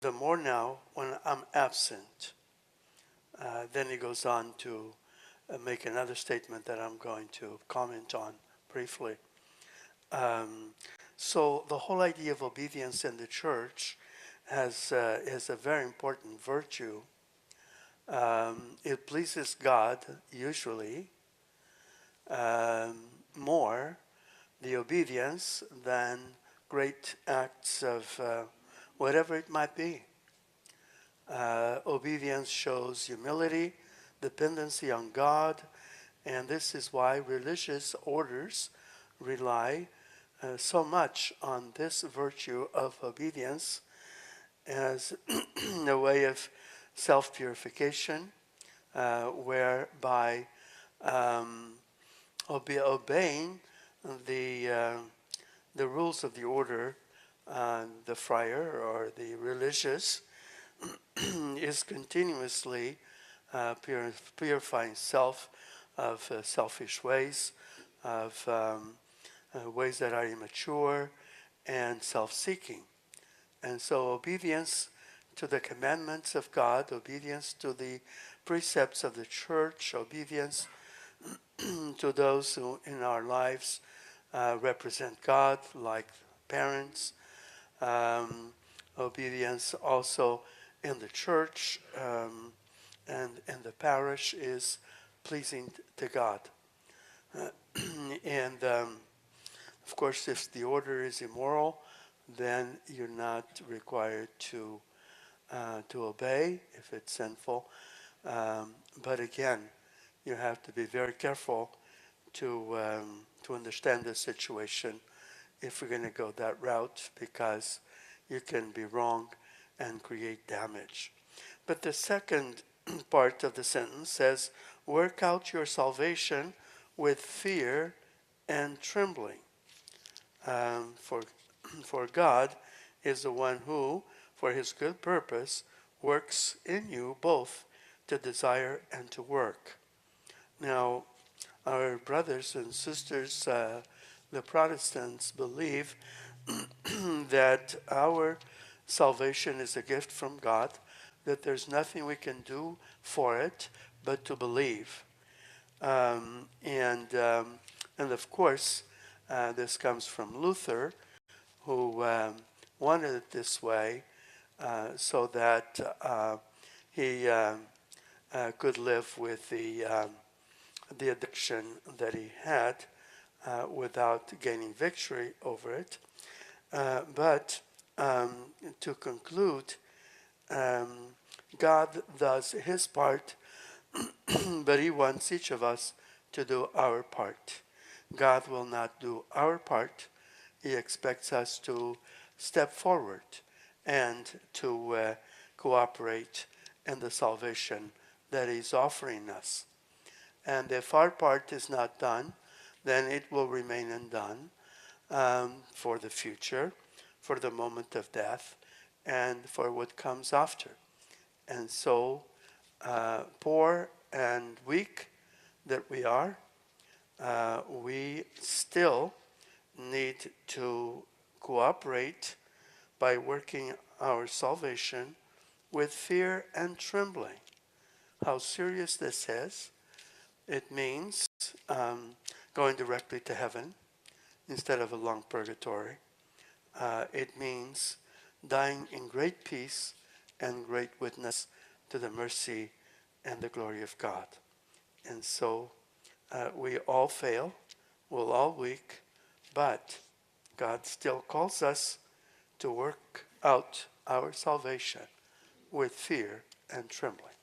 the more now when I'm absent. Then he goes on to make another statement that I'm going to comment on briefly. Um, so the whole idea of obedience in the church is a very important virtue. It pleases God usually um, more the obedience than great acts of whatever it might be. Obedience shows humility, dependency on God, and this is why religious orders rely so much on this virtue of obedience as a way of self-purification, whereby um, obeying the, uh, the rules of the order, the friar or the religious, is continuously purifying self of selfish ways, of ways that are immature and self-seeking. And so obedience to the commandments of God, obedience to the precepts of the church, obedience to those who in our lives represent God, like parents, um, obedience also in the church and in the parish is pleasing to God. And of course, if the order is immoral, then you're not required to obey if it's sinful. But again, you have to be very careful to understand the situation if we're going to go that route, because you can be wrong and create damage. But the second part of the sentence says, work out your salvation with fear and trembling. For, for God is the one who, for his good purpose, works in you both to desire and to work. Now, our brothers and sisters, the Protestants, believe that our salvation is a gift from God, that there's nothing we can do for it but to believe. And of course, this comes from Luther, who wanted it this way so that he could live with the addiction that he had without gaining victory over it. But to conclude, um, God does his part, but he wants each of us to do our part. God will not do our part. He expects us to step forward and to cooperate in the salvation that he's offering us. And if our part is not done, then it will remain undone for the future, for the moment of death, and for what comes after. And so, poor and weak that we still need to cooperate by working our salvation with fear and trembling. How serious this is. It means going directly to heaven instead of a long purgatory. It means dying in great peace and great witness to the mercy and the glory of God. And so we all fail, we're all weak, but God still calls us to work out our salvation with fear and trembling.